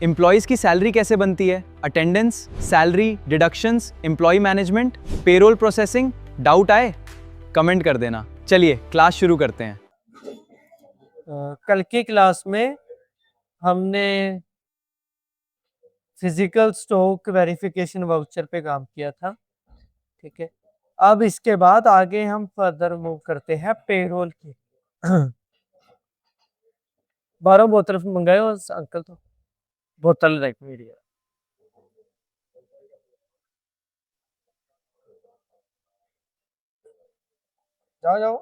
Employees की salary कैसे बनती है, attendance, salary, deductions, employ management, payroll processing, doubt आए कमेंट कर देना। चलिए क्लास शुरू करते हैं। कल की क्लास में हमने फिजिकल स्टॉक वेरिफिकेशन वाउचर पे काम किया था, ठीक है। अब इसके बाद आगे हम फर्दर मूव करते हैं पेरोल की। 12 बोतल मंगाए उस अंकल तो बोतल रख मीडिया। जाओ जाओ।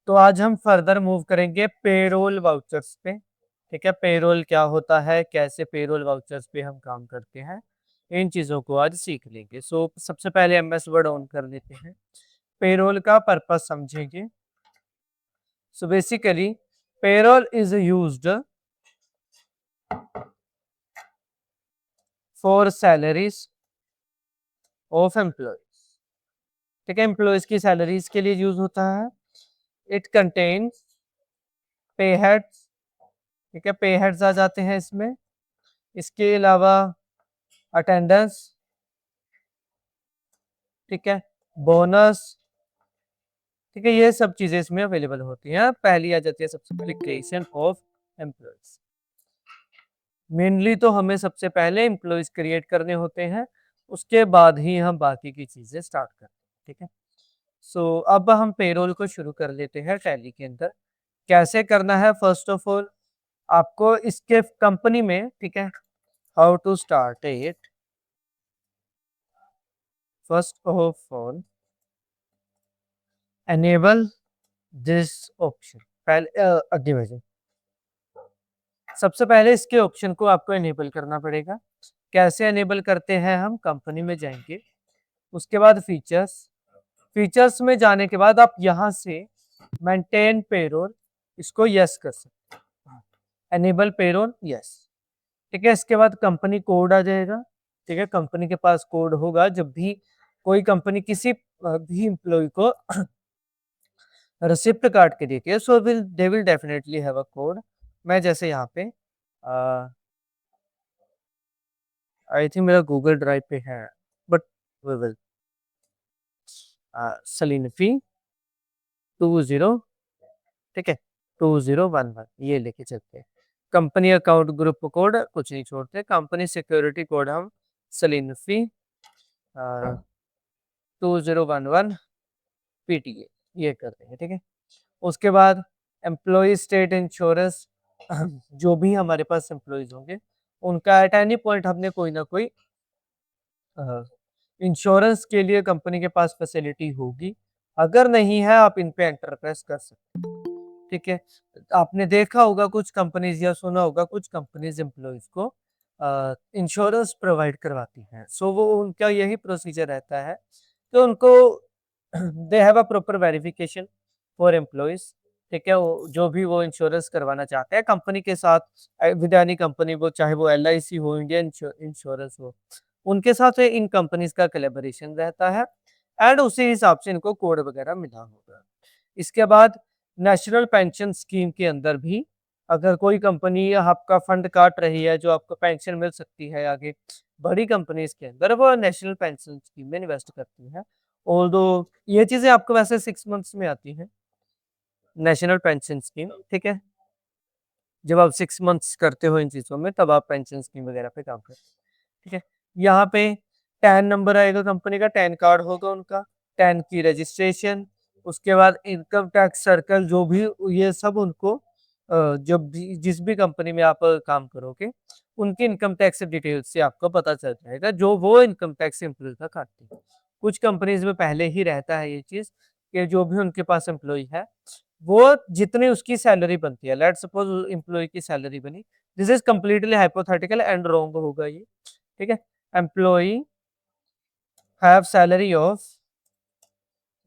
तो आज हम फर्दर मूव करेंगे पेरोल वाउचर्स पे, ठीक है। पेरोल क्या होता है, कैसे पेरोल वाउचर्स पे हम काम करते हैं, इन चीज़ों को आज सीख लेंगे। सबसे पहले एमएस वर्ड ऑन कर लेते हैं, पेरोल का पर्पस समझेंगे। So basically, payroll is used for salaries of employees, ठीक है। एम्प्लॉयज की सैलरीज के लिए यूज होता है। इट कंटेन्स पे हेड्स, ठीक है। पे हेड्स आ जाते हैं इसमें। इसके अलावा अटेंडेंस, ठीक है, बोनस, ठीक है। ये सब चीजें इसमें अवेलेबल होती हैं। पहली आ जाती है सबसे पहले क्रिएशन ऑफ एम्प्लॉयज। मेनली तो हमें सबसे पहले एम्प्लॉयज क्रिएट करने होते हैं, उसके बाद ही हम बाकी की चीजें स्टार्ट करते हैं, ठीक है। अब हम पेरोल को शुरू कर लेते हैं टैली के अंदर। कैसे करना है, फर्स्ट ऑफ ऑल आपको इसके कंपनी में, ठीक है, how to start it. First of all enable this option, पहले आगे भेजें। सबसे पहले इसके ऑप्शन को आपको एनेबल करना पड़ेगा। कैसे एनेबल करते हैं, हम कंपनी में जाएंगे, उसके बाद फीचर्स, फीचर्स में जाने के बाद आप यहां से मेंटेन पेरोल इसको यस कर सकते हैं, एनेबल पेरोल यस, ठीक है। इसके बाद कंपनी कोड आ जाएगा, ठीक है। कंपनी के पास कोड होगा, जब भी कोई कंपनी किसी भी एम्प्लॉय को रिसिप्ट काट के देती है, so they will definitely have a code. मैं जैसे यहाँ पे आई थिंक मेरा गूगल ड्राइव पे है, बट वी विल सलीनफी 20, ठीक है, 2011 ये लेके चलते हैं। कंपनी अकाउंट ग्रुप कोड कुछ नहीं छोड़ते, कंपनी सिक्योरिटी कोड हम सलीनफी 2011 पीटीए ये करते हैं, ठीक है। उसके बाद एम्प्लॉय स्टेट इंश्योरेंस, जो भी हमारे पास एम्प्लॉयज होंगे उनका एट एनी पॉइंट हमने कोई ना कोई इंश्योरेंस के लिए कंपनी के पास फैसिलिटी होगी। अगर नहीं है आप इन पे एंटर प्रेस कर सकते हैं, ठीक है। आपने देखा होगा कुछ कंपनीज या सुना होगा कुछ कंपनीज एम्प्लॉयज को इंश्योरेंस प्रोवाइड करवाती हैं। वो उनका यही प्रोसीजर रहता है कि उनको they have a proper verification for employees, ठीक है। जो भी वो इंश्योरेंस करवाना चाहते हैं कंपनी के साथ, विद एनी कंपनी, वो चाहे वो LIC हो, इंडियन इंश्योरेंस हो, उनके साथ इन कंपनीज का कोलैबोरेशन रहता है एंड उसी हिसाब से इनको कोड वगैरह मिला होगा। इसके बाद नेशनल पेंशन स्कीम के अंदर भी अगर कोई कंपनी आपका फंड काट रही है, जो आपको पेंशन मिल सकती है आगे, बड़ी कंपनीज के अंदर वो नेशनल पेंशन स्कीम में इन्वेस्ट करती है। ऑल्दो ये चीजें आपको वैसे 6 मंथ्स में आती हैं, नेशनल पेंशन स्कीम, ठीक है। जब आप 6 मंथ्स करते हो इन चीजों में, तब आप पेंशन स्कीम वगैरह पे काम करते हो, ठीक है। यहाँ पे 10 नंबर आएगा, कंपनी का 10 कार्ड होगा उनका, 10 की रजिस्ट्रेशन, उसके बाद इनकम टैक्स सर्कल, जो भी ये सब उनको जब भी जिस भी कंपनी में आप काम करोगे उनकी इनकम टैक्स डिटेल्स से आपको पता चल जाएगा, जो वो इनकम टैक्स एम्प्लॉय का काटती है। कुछ कंपनीज में पहले ही रहता है ये चीज कि जो भी उनके पास एम्प्लॉय है वो जितनी उसकी सैलरी बनती है, लेट्स सपोज एम्प्लॉय की सैलरी बनी, this is completely hypothetical and wrong होगा ये, ठीक है। Employ have salary of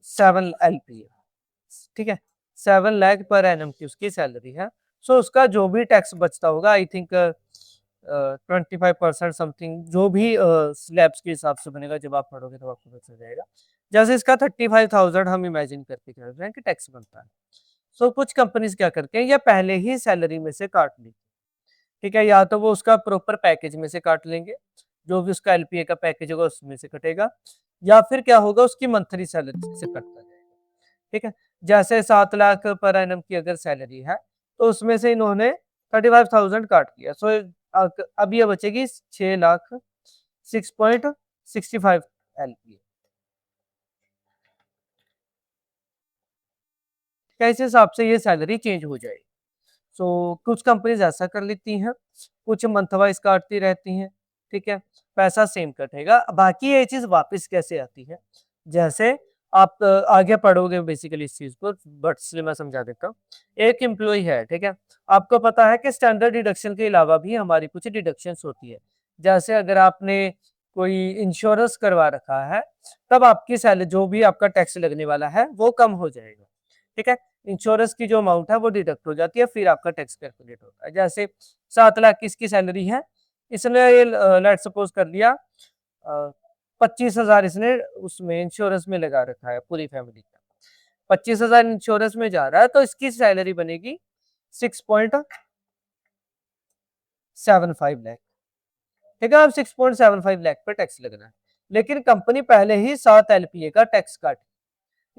7 LPA, ठीक है, 7 लाख पर एनम की उसकी सैलरी है। उसका जो भी टैक्स बचता होगा, आई थिंक 25% समथिंग, जो भी स्लैब्स के हिसाब से बनेगा, जब आप पढ़ोगे तो आपको पता चल जाएगा। जैसे इसका 35,000 हम इमेजिन करके चल रहे हैं कि टैक्स बनता है। सो कुछ कंपनीज क्या करते हैं, या पहले ही सैलरी में से काट ली, ठीक है, या तो वो उसका प्रॉपर पैकेज में से काट लेंगे, जो भी उसका एलपीए का पैकेज होगा उसमें से कटेगा, या फिर क्या होगा उसकी मंथली सैलरी से कटता जाएगा, ठीक है। जैसे 7 लाख पर एनम की अगर सैलरी है, तो उसमें से इन्होंने 35,000 काट लिया, सो अब ये बचेगी 6 लाख 6.65 एलपीए। इस हिसाब से ये सैलरी चेंज हो जाएगी। सो कुछ कंपनीज ऐसा कर लेती हैं, कुछ मंथ वाइज काटती रहती हैं, ठीक है, पैसा सेम कटेगा। बाकी ये चीज वापस कैसे आती है, जैसे आप आगे पढ़ोगे बेसिकली इस चीज को, बट इसलिए मैं समझा देता हूँ। एक एम्प्लॉय है, ठीक है, आपको पता है कि स्टैंडर्ड डिडक्शन के अलावा भी हमारी कुछ डिडक्शंस होती है। जैसे अगर आपने कोई इंश्योरेंस करवा रखा है, तब आपकी सैलरी, जो भी आपका टैक्स लगने वाला है, वो कम हो जाएगा, ठीक है। इंश्योरेंस की जो अमाउंट है वो डिडक्ट हो जाती है, फिर आपका टैक्स कैलकुलेट होता है। जैसे 7 लाख की इसकी सैलरी है, इसने लेट सपोज कर लिया 25,000 इसने उसमें इंश्योरेंस में लगा रखा है पूरी फैमिली का, 25,000 इंश्योरेंस में जा रहा है, तो इसकी सैलरी बनेगी 6.75 लाख, ठीक है। अब 6.75 लाख पे टैक्स लगना है, लेकिन कंपनी पहले ही 7 एलपीए का टैक्स काट।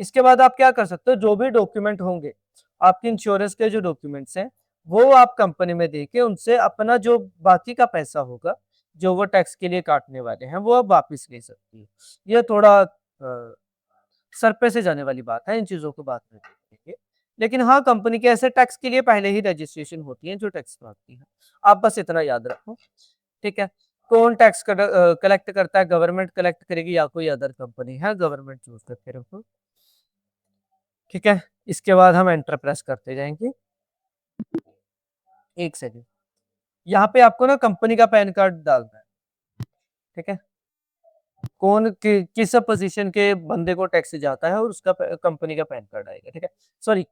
इसके बाद आप क्या कर सकते हो, जो भी डॉक्यूमेंट होंगे आपके इंश्योरेंस के, जो डॉक्यूमेंट्स हैं, वो आप कंपनी में देके उनसे अपना जो बाकी का पैसा होगा, जो वो टैक्स के लिए काटने वाले हैं, वो आप वापस ले सकती है। ये थोड़ा सर पे से जाने वाली बात है, इन चीजों को बात में देखेंगे। लेकिन हाँ, कंपनी के ऐसे टैक्स के लिए पहले ही रजिस्ट्रेशन होती है जो टैक्स काटती है। आप बस इतना याद रखो, ठीक है। कौन टैक्स कलेक्ट करता है, गवर्नमेंट कलेक्ट करेगी या कोई अदर कंपनी है, गवर्नमेंट चूज करके रखो, ठीक है। इसके बाद हम एंटर प्रेस करते जाएंगे। एक सेकंड, यहाँ पे आपको ना कंपनी का पैन कार्ड डालना है, ठीक है। किस पोजीशन के बंदे को टैक्स जाता है और उसका कंपनी का पैन कार्ड आएगा, ठीक है। सॉरी,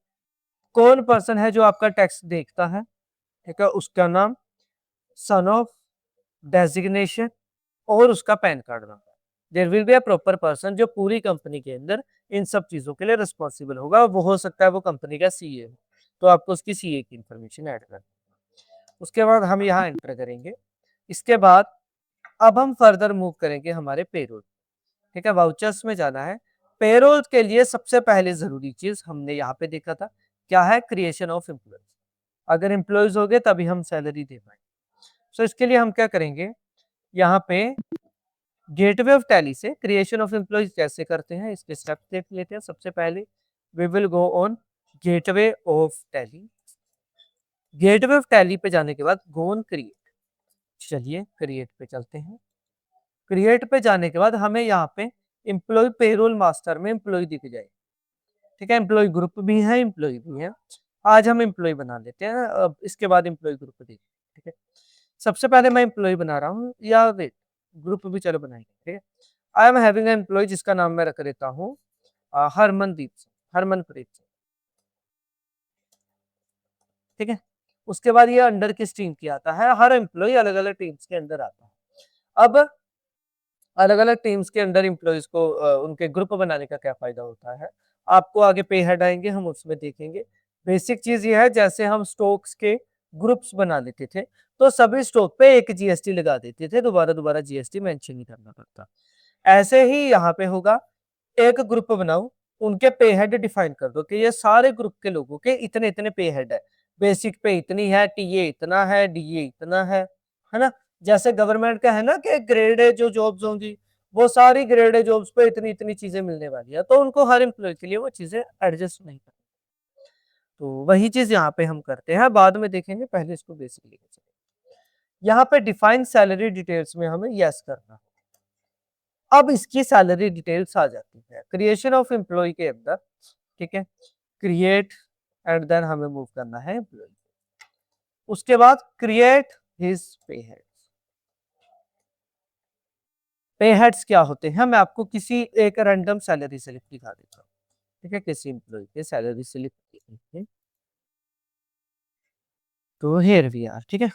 कौन पर्सन है जो आपका टैक्स देखता है, ठीक है, उसका नाम, सन ऑफ, डेजिग्नेशन और उसका PAN card number. There will be a proper person जो पूरी कंपनी के अंदर इन सब चीजों के लिए रिस्पॉन्सिबल होगा। वो हो सकता है वो कंपनी का सीए हो, तो आपको उसकी सीए की इंफॉर्मेशन ऐड करनी है। उसके बाद हम यहाँ एंटर करेंगे। इसके बाद अब हम फर्दर मूव करेंगे हमारे पेरोल, ठीक है, वाउचर्स में जाना है। पेरोल के लिए सबसे पहले जरूरी चीज हमने यहाँ पे देखा था, क्या है, क्रिएशन ऑफ एम्प्लॉयज। अगर एम्प्लॉयज हो गए तभी हम सैलरी दे पाएंगे। सो इसके लिए हम क्या करेंगे, यहाँ पे गेटवे ऑफ टैली से क्रिएशन ऑफ एम्प्लॉयज कैसे करते हैं, इसके स्टेप देख लेते हैं। सबसे पहले we will go on gateway of Tally. Gateway of Tally पे जाने के बाद गो ऑन क्रिएट। चलिए क्रिएट पे चलते हैं। क्रिएट पे जाने के बाद हमें यहाँ पे एम्प्लॉय पेरोल मास्टर में एम्प्लॉय दिख जाए, ठीक है। एम्प्लॉय ग्रुप भी है, एम्प्लॉय भी है। आज हम एम्प्लॉय बना लेते हैं, अब इसके बाद एम्प्लॉय ग्रुप देखते हैं, ठीक है। सबसे पहले मैं एम्प्लॉय बना रहा हूँ, या वेट, ग्रुप भी चलो बनाएंगे, ठीक है। आई एम हैविंग एम्प्लॉय जिसका नाम मैं रख देता हूँ हरमनदीप सिंह, हरमनप्रीत सिंह, ठीक है। उसके बाद ये अंडर किस टीम की आता है, हर एम्प्लॉय अलग अलग टीम्स के अंदर आता है। अब अलग अलग टीम्स के अंदर एम्प्लॉयज को उनके ग्रुप बनाने का क्या फायदा होता है, आपको आगे पे हेड आएंगे, हम उसमें देखेंगे। बेसिक चीज ये है, जैसे हम स्टॉक्स के ग्रुप्स बना लेते थे, तो सभी स्टॉक पे एक जीएसटी लगा देते थे, दोबारा दोबारा जीएसटी मेंशन नहीं करना पड़ता। ऐसे ही यहाँ पे होगा, एक ग्रुप बनाओ, उनके पे हेड डिफाइन कर दो कि ये सारे ग्रुप के लोगों के इतने इतने पे हेड है। बेसिक पे इतनी है, टीए इतना है, डीए इतना है ना। जैसे गवर्नमेंट का है ना कि ग्रेड ए जो जॉब्स होंगी, वो सारी ग्रेड ए जॉब्स पे इतनी इतनी चीजें मिलने वाली है, तो उनको हर एम्प्लॉय के लिए वो चीजें एडजस्ट नहीं करती। तो वही चीज यहाँ पे हम करते हैं, बाद में देखेंगे, पहले इसको बेसिक लेके चलेंगे। यहाँ पे डिफाइन सैलरी डिटेल्स में हमें यस करना। अब इसकी सैलरी डिटेल्स आ जाती है क्रिएशन ऑफ एम्प्लॉय के अंदर, ठीक है। क्रिएट एंड देन हमें मूव करना है एम्प्लॉय। उसके बाद क्रिएट हिज पे हेड। पे हेड्स क्या होते हैं, मैं आपको किसी एक रैंडम सैलरी स्लिप दिखा देता हूँ, ठीक है। किसी एम्प्लॉय के सैलरी स्लिप, तो हियर वी आर, ठीक है।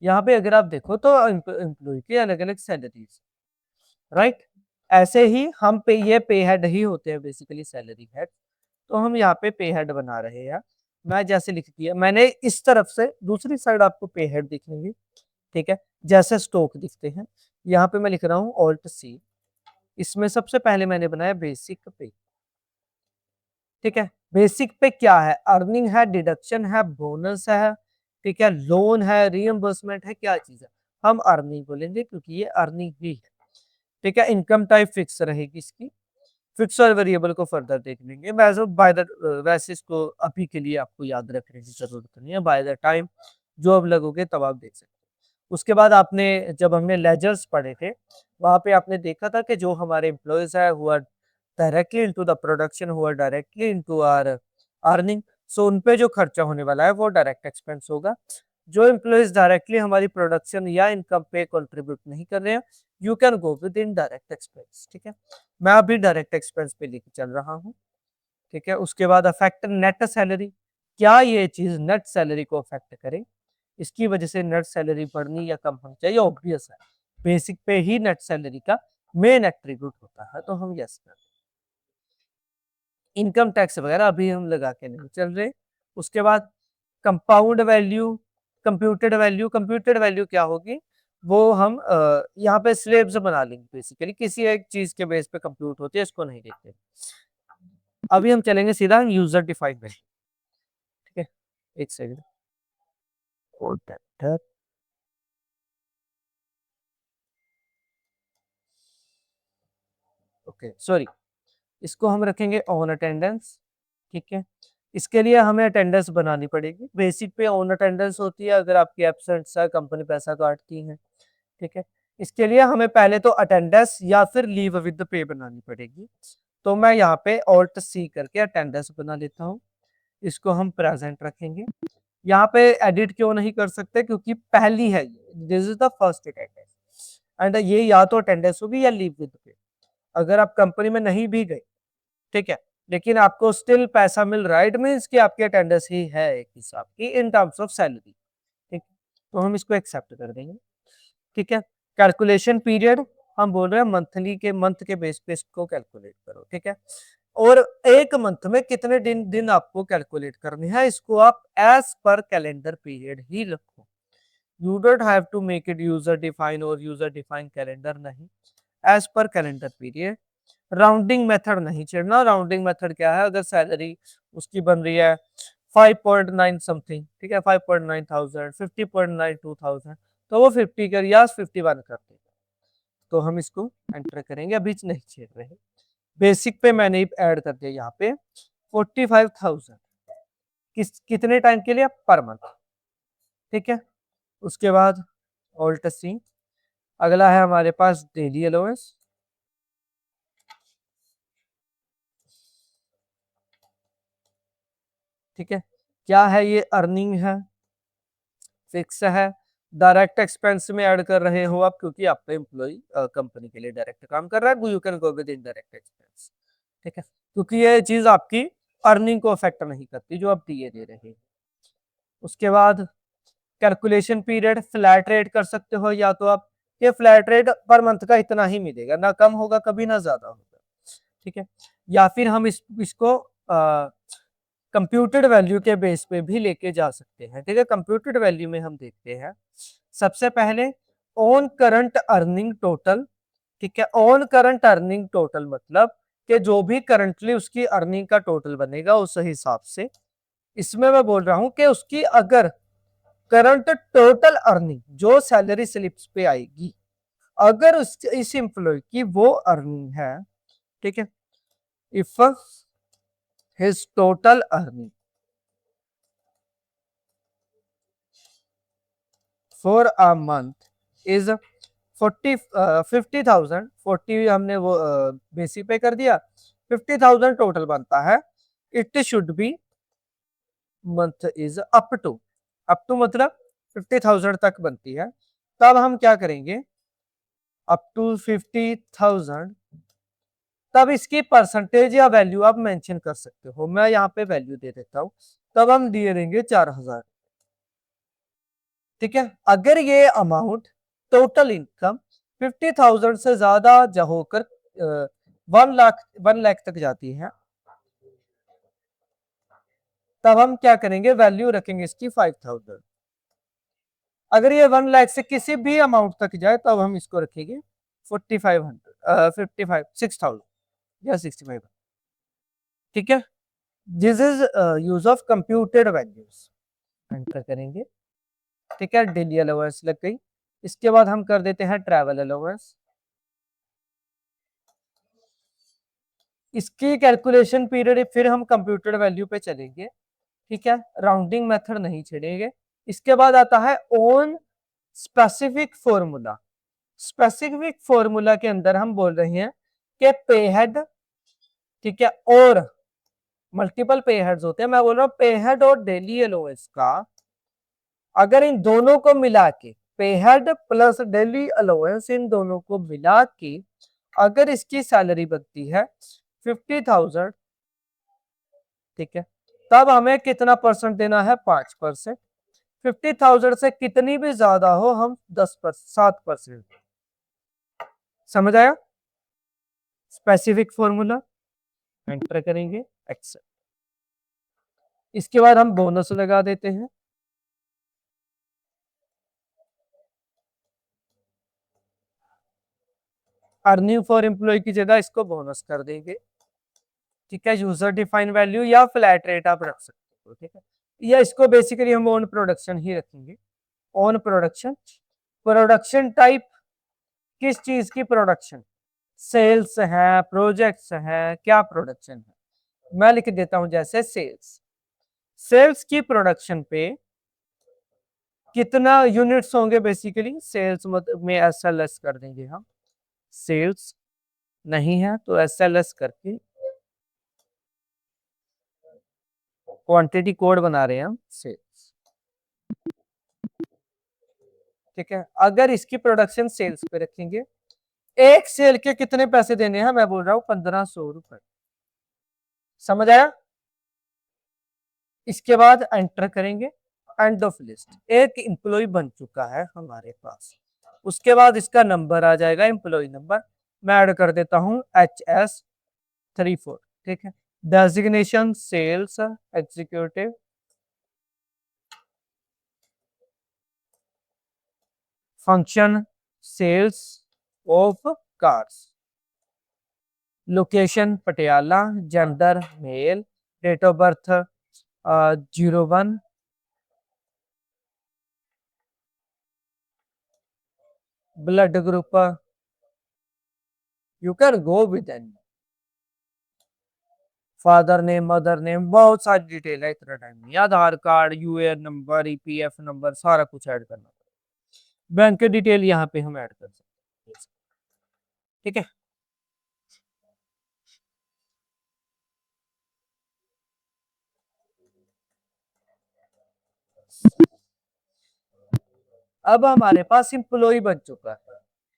यहाँ पे अगर आप देखो तो एम्प्लॉय की अलग अलग सैलरीज, राइट। ऐसे ही हम पे, ये पे हेड ही होते हैं बेसिकली सैलरी हेड। तो हम यहाँ पे पे हेड बना रहे हैं। मैं जैसे लिख दिया मैंने इस तरफ से, दूसरी साइड आपको पे हेड दिखेंगे, ठीक है, जैसे स्टॉक दिखते हैं। यहाँ पे मैं लिख रहा हूँ ऑल्ट सी। इसमें सबसे पहले मैंने बनाया बेसिक पे, ठीक है। बेसिक पे क्या है, अर्निंग है, डिडक्शन है, बोनस है, ठीक है, लोन है, रीइंबर्समेंट है, क्या चीज है, हम अर्निंग बोलेंगे क्योंकि ये अर्निंग ही है, ठीक है। इनकम टाइप फिक्स रहेगी इसकी, फिक्स और वेरिएबल को फर्दर देख लेंगे। वैसे बाय द वैसे इसको अभी के लिए आपको याद रखने की जरूरत नहीं है, बाय द टाइम जो अब लगोगे तब आप देख सकते हैं। उसके बाद आपने, जब हमने लेजर्स पढ़े थे, वहां पे आपने देखा था कि जो हमारे एम्प्लॉयज है हुआ डायरेक्टली इनटू द प्रोडक्शन, हुआ डायरेक्टली इनटू आर अर्निंग, सो उन पे जो खर्चा होने वाला है वो डायरेक्ट एक्सपेंस होगा। जो एम्प्लॉयज डायरेक्टली हमारी प्रोडक्शन या इनकम पे कंट्रीब्यूट नहीं कर रहे हैं, you can go with in direct expense, ठीक है। मैं अभी डायरेक्ट एक्सपेंस पे लेके चल रहा हूँ, ठीक है। उसके बाद अफेक्ट नेट सैलरी, क्या ये चीज नेट सैलरी को अफेक्ट करे, इसकी वजह से नेट सैलरी बढ़नी या कम होनी चाहिए, ऑब्वियस है। बेसिक पे ही नेट सैलरी का मेन एट्रीब्यूट होता है, तो हम यस कर। इनकम टैक्स वगैरह अभी हम लगा के नहीं चल रहे। उसके बाद कंपाउंड वैल्यू, कंप्यूटेड वैल्यू क्या होगी, वो हम यहाँ पे स्लेब्स बना लेंगे, बेसिकली किसी एक चीज के बेस पे कंप्यूट होती है, इसको नहीं देखते। अभी हम चलेंगे सीधा यूजर डिफाइंड वैल्यू, ठीक है। एक सेकंड, ओके सॉरी, इसको हम रखेंगे ऑन अटेंडेंस, ठीक है। इसके लिए हमें अटेंडेंस बनानी पड़ेगी। बेसिक पे ऑन अटेंडेंस होती है, अगर आपकी एब्सेंट्स है कंपनी पैसा काटती है, ठीक है। इसके लिए हमें पहले तो अटेंडेंस या फिर लीव विद पे बनानी पड़ेगी। तो मैं यहाँ पे ऑल्ट सी करके अटेंडेंस बना लेता हूँ, इसको हम प्रेजेंट रखेंगे। यहाँ पे एडिट क्यों नहीं कर सकते, क्योंकि पहली है, this is the first attendance, and ये या तो अटेंडेंस होगी या लीव विद पे। अगर आप कंपनी में नहीं भी गए, ठीक है, लेकिन आपको स्टिल पैसा मिल रहा है, इट मीन्स कि आपकी अटेंडेंस ही है एक हिसाब की इन टर्म्स ऑफ सैलरी, ठीक। तो हम इसको एक्सेप्ट कर देंगे, ठीक है। कैलकुलेशन पीरियड, हम बोल रहे हैं मंथली के, मंथ के बेस पे इसको कैलकुलेट करो, ठीक है। और एक मंथ में कितने दिन आपको कैलकुलेट करने हैं, इसको आप एज पर कैलेंडर पीरियड ही रखो। You don't have to make it user define और यूजर डिफाइन कैलेंडर, नहीं, as per calendar period. Rounding method नहीं छेड़ना। राउंडिंग मेथड क्या है, अगर सैलरी उसकी बन रही है 5.9 समथिंग, ठीक है, 5.9 थाउजेंड, 50.92 थाउजेंड, तो वो 50 कर या 51 कर देगा, तो हम इसको एंटर करेंगे, अभी नहीं छेड़ रहे। बेसिक पे मैंने ऐड कर दिया यहाँ पे 45,000, कितने टाइम के लिए, पर मंथ, ठीक है। उसके बाद ऑल्ट सी, अगला है हमारे पास डेली अलाउंस, ठीक है। क्या है ये, अर्निंग है, फिक्स है, डायरेक्ट एक्सपेंस में ऐड कर रहे हो आप, क्योंकि आपका एम्प्लॉय कंपनी के लिए डायरेक्ट काम कर रहा है, you can go with indirect expense, ठीक है, क्योंकि ये चीज आपकी अर्निंग को अफेक्ट नहीं करती जो आप डीए दे रहे हैं। उसके बाद कैलकुलेशन पीरियड, फ्लैट रेट कर सकते हो, या तो आप ये फ्लैट रेट पर मंथ का इतना ही मिलेगा, ना कम होगा कभी ना ज्यादा होगा, ठीक है। या फिर हम इसको कंप्यूटेड वैल्यू के बेस पे भी लेके जा सकते हैं, ठीक है। कंप्यूटेड वैल्यू में हम देखते हैं सबसे पहले ऑन करंट अर्निंग टोटल, ठीक है। ऑन करंट अर्निंग टोटल मतलब कि जो भी करंटली उसकी अर्निंग का टोटल बनेगा उस हिसाब से, इसमें मैं बोल रहा हूं कि उसकी अगर करंट टोटल अर्निंग जो सैलरी स्लिप्स पे आएगी, अगर इस एम्प्लॉय की वो अर्निंग है, ठीक है, if his total earning for a month is 50,000, 40 हमने वो बेसिक पे कर दिया, 50,000 टोटल बनता है, it should be month is up to मतलब 50,000 तक बनती है। तब हम क्या करेंगे, अप टू 50,000, तब इसकी परसेंटेज या वैल्यू आप मेंशन कर सकते हो, मैं यहाँ पे वैल्यू दे देता हूँ। तब हम दिए देंगे 4,000, ठीक है। अगर ये अमाउंट टोटल इनकम 50,000 से ज्यादा होकर 1 लाख तक जाती है, तब हम क्या करेंगे, वैल्यू रखेंगे इसकी 5,000। अगर ये 1 लाख से किसी भी अमाउंट तक जाए तब हम इसको रखेंगे 4500 55 6000 या 65। ठीक है। This is use of computed values. Enter करेंगे। ठीक है, डेली अलाउंस लग गई। इसके बाद हम कर देते हैं ट्रैवल अलाउंस। इसकी कैलकुलेशन पीरियड फिर हम कंप्यूटेड वैल्यू पे चलेंगे। ठीक है, राउंडिंग मेथड नहीं छेड़ेंगे। इसके बाद आता है own specific formula. Specific formula के अंदर हम बोल रहे हैं कि पे हेड, ठीक है, और मल्टीपल पे हेड्स होते हैं। मैं बोल रहा हूं पे हेड और डेली अलाउंस का, अगर इन दोनों को मिला के, पे हेड प्लस डेली अलाउंस, इन दोनों को मिला के अगर इसकी सैलरी बनती है 50,000, ठीक है, तब हमें कितना परसेंट देना है, 5%। 50,000 से कितनी भी ज्यादा हो हम 7%। समझ आया? स्पेसिफिक फॉर्मूला एंटर करेंगे, एक्सेप्ट। इसके बाद हम बोनस लगा देते हैं। अर्निंग फॉर एम्प्लॉय की जगह इसको बोनस कर देंगे। ठीक है, यूजर डिफाइन वैल्यू या फ्लैट रेट आप रख सकते हो। ठीक है, या इसको बेसिकली हम ऑन प्रोडक्शन ही रखेंगे। On production. प्रोडक्शन टाइप किस चीज की प्रोडक्शन, सेल्स है, प्रोजेक्ट्स है, क्या प्रोडक्शन है, मैं लिख देता हूं जैसे सेल्स। सेल्स की प्रोडक्शन पे कितना यूनिट्स होंगे, बेसिकली सेल्स में एसएलएस कर देंगे हम। सेल्स नहीं है तो एसएलएस करके क्वांटिटी कोड बना रहे हैं हम, सेल्स। ठीक है, अगर इसकी प्रोडक्शन सेल्स पे रखेंगे, एक सेल के कितने पैसे देने हैं, मैं बोल रहा हूं 1500 रुपए। समझ आया? इसके बाद एंटर करेंगे, एंड ऑफ लिस्ट। एक एम्प्लॉय बन चुका है हमारे पास। उसके बाद इसका नंबर आ जाएगा, एम्प्लॉय नंबर। मैं ऐड कर देता हूं HS34। ठीक है, designation sales executive, function sales of cars, location Patiala, gender male, date of birth 01, blood group you can go with any, father name, mother name, बहुत सारी डिटेल है, इतना टाइम नहीं। Aadhaar card, UAN number, EPF number, सारा कुछ add करना। Bank के detail यहाँ पे हम ऐड कर सकते हैं। ठीक है, अब हमारे पास इंप्लॉय बन चुका है।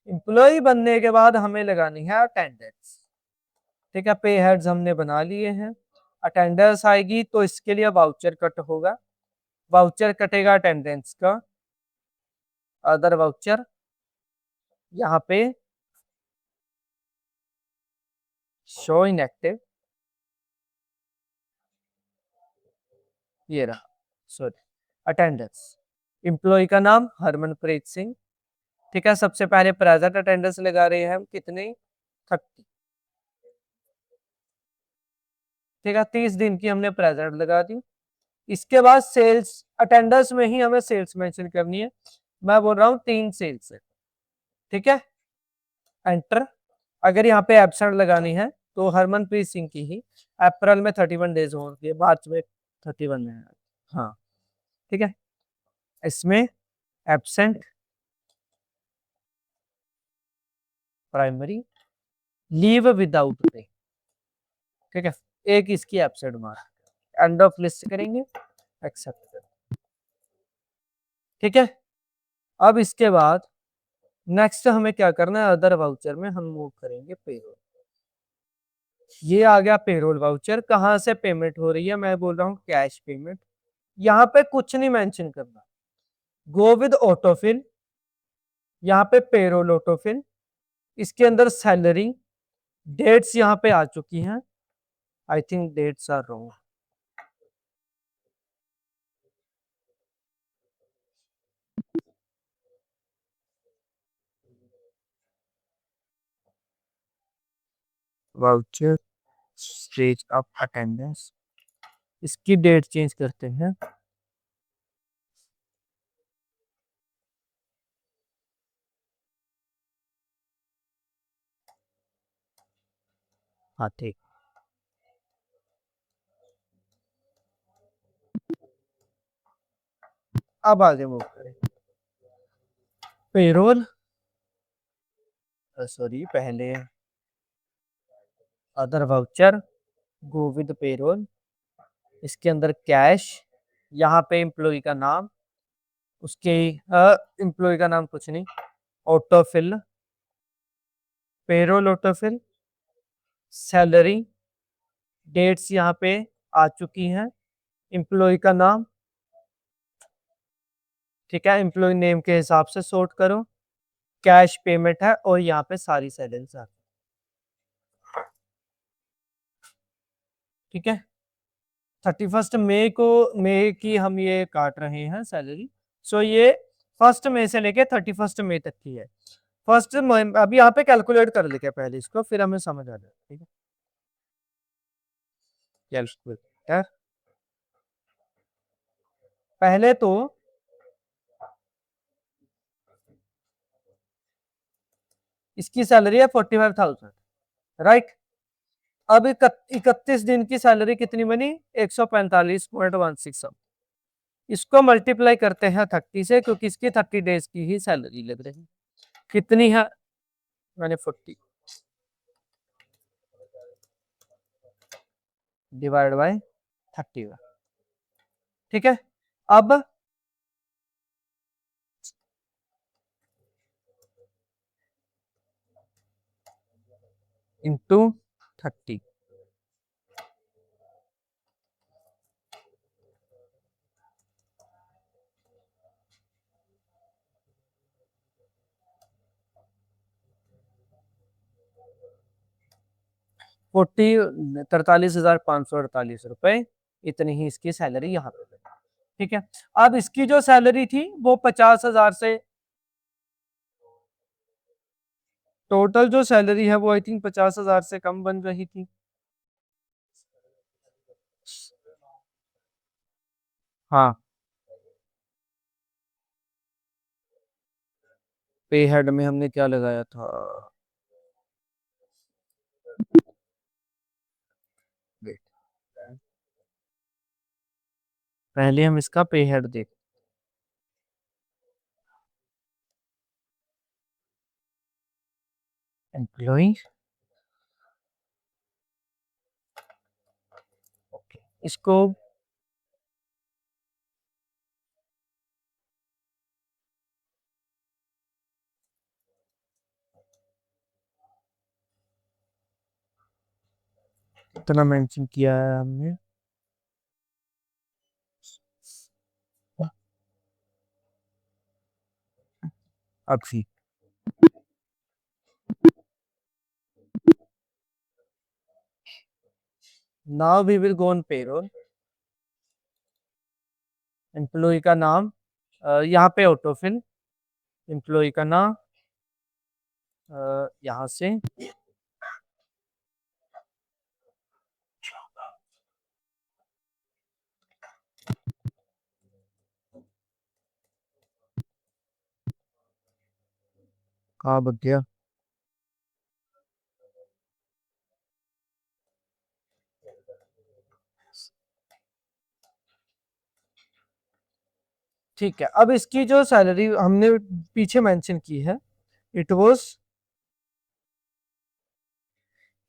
इंप्लॉय बनने के बाद हमें लगानी है अटेंडेंस। ठीक है, पे हेड्स हमने बना लिए हैं। अटेंडेंस आएगी तो इसके लिए वाउचर कट होगा। वाउचर कटेगा अटेंडेंस का, अदर वाउचर, यहाँ पे शो इनएक्टिव, ये रहा, सॉरी, अटेंडेंस। एम्प्लॉय का नाम हरमनप्रीत सिंह। ठीक है, सबसे पहले प्रेजेंट अटेंडेंस लगा रहे हैं हम, कितने, 30। ठीक है, 30 दिन की हमने प्रेजेंट लगा दी। इसके बाद सेल्स अटेंडेंस में ही हमें सेल्स मेंशन करनी है। मैं बोल रहा हूँ 3 सेल्स है। ठीक है, एंटर। अगर यहाँ पे एब्सेंट लगानी है तो हरमनप्रीत सिंह की ही अप्रैल में 31 डेज होंगे, मार्च में 31 है। हाँ, ठीक है, इसमें absent primary, leave without pay. ठीक है, एक इसकी absent mark, end of list करेंगे, एक्सेप्ट करेंगे। ठीक है, अब इसके बाद नेक्स्ट हमें क्या करना है, अदर वाउचर में हम मूव करेंगे पेरोल। ये आ गया पेरोल वाउचर। कहाँ से पेमेंट हो रही है, मैं बोल रहा हूँ कैश पेमेंट। यहाँ पे कुछ नहीं मेंशन करना, गो विद ऑटोफिल, यहाँ पे पेरोल ऑटोफिल, इसके अंदर सैलरी, डेट्स यहाँ पे आ चुकी हैं, I think dates are wrong, voucher stage of attendance, इसकी डेट चेंज करते हैं, हाँ ठीक, अब आगे मूव करें, पेरोल, सॉरी पहले other voucher, go with payroll, इसके अंदर कैश, यहाँ पे एम्प्लॉय का नाम, उसके एम्प्लॉय का नाम कुछ नहीं, autofill, payroll autofill, salary, dates यहाँ पे आ चुकी हैं, एम्प्लॉय का नाम, ठीक है, एम्प्लॉय नेम के हिसाब से सॉर्ट करो, कैश पेमेंट है और यहाँ पे सारी सैलरीज आ, ठीक है। 31 मई को, मई की हम ये काट रहे हैं सैलरी, सो ये 1 मई से लेके 31 मई तक की है। अभी यहाँ पे कैलकुलेट कर लेते हैं पहले इसको, फिर हमें समझ आ जाएगा, ठीक है। कैलकुलेटर, पहले तो इसकी सैलरी है 45,000, राइट। अब 31 दिन की सैलरी कितनी बनी, 145.16। इसको मल्टीप्लाई करते हैं 30 से, क्योंकि इसकी 30 डेज की ही सैलरी लग रही है, कितनी है, मैंने 40 डिवाइड बाय 30, ठीक है। अब इंटू 30, फोर्टी 43,548 रुपए, इतनी ही इसकी सैलरी यहाँ पे, ठीक है। अब इसकी जो सैलरी थी वो 50,000 से, टोटल जो सैलरी है वो आई थिंक 50,000 से कम बन रही थी, हाँ। पे हेड में हमने क्या लगाया था, वेट, पहले हम इसका पे हेड देख, एम्प्लॉय, ओके, इसको इतना मेंशन किया है हमने, अब see, now we will go on payroll, employee का नाम, यहाँ पे ऑटोफिल, एम्प्लॉय का नाम, यहाँ से कहाँ बच गया, ठीक है। अब इसकी जो सैलरी हमने पीछे मेंशन की है, इट वाज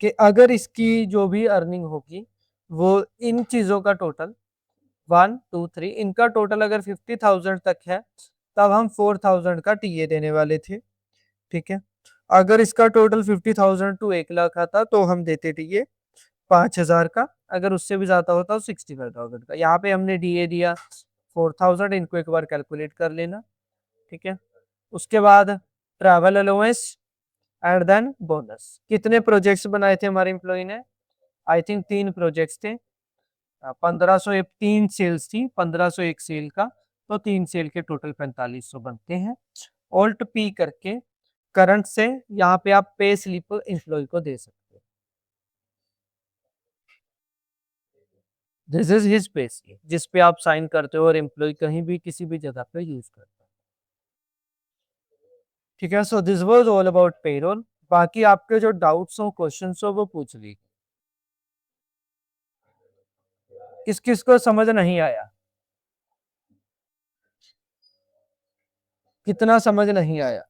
कि अगर इसकी जो भी अर्निंग होगी वो इन चीजों का टोटल 1 2 3 इनका टोटल अगर 50,000 तक है तब हम 4,000 का टीए देने वाले थे, ठीक है। अगर इसका टोटल 50,000 टू 1 लाख आता तो हम देते टीए 5,000 का, अगर उससे भी ज्यादा होता तो 65,000 का। यहाँ पे हमने डीए दिया 4000 इनको एक बार कैलकुलेट कर लेना, ठीक है। उसके बाद travel allowance and then bonus. कितने प्रोजेक्ट्स बनाए थे हमारे एम्प्लॉय ने? आई थिंक 3 प्रोजेक्ट्स थे। 1500 3 सेल्स थी, 1500 एक सेल का, तो 3 सेल के टोटल 4500 बनते हैं। ऑल्ट पी करके करंट से यहाँ पे आप पे स्लिप एम्प्लॉय को दे सकते हो। This is his pay slip, जिस पे आप साइन करते हो और एम्प्लॉय कहीं भी किसी भी जगह पे यूज करता है, ठीक है। So this was all about payroll. बाकी आपके जो डाउट्स हो, क्वेश्चंस हो, वो पूछ लीजिए। किस किस को समझ नहीं आया? कितना समझ नहीं आया?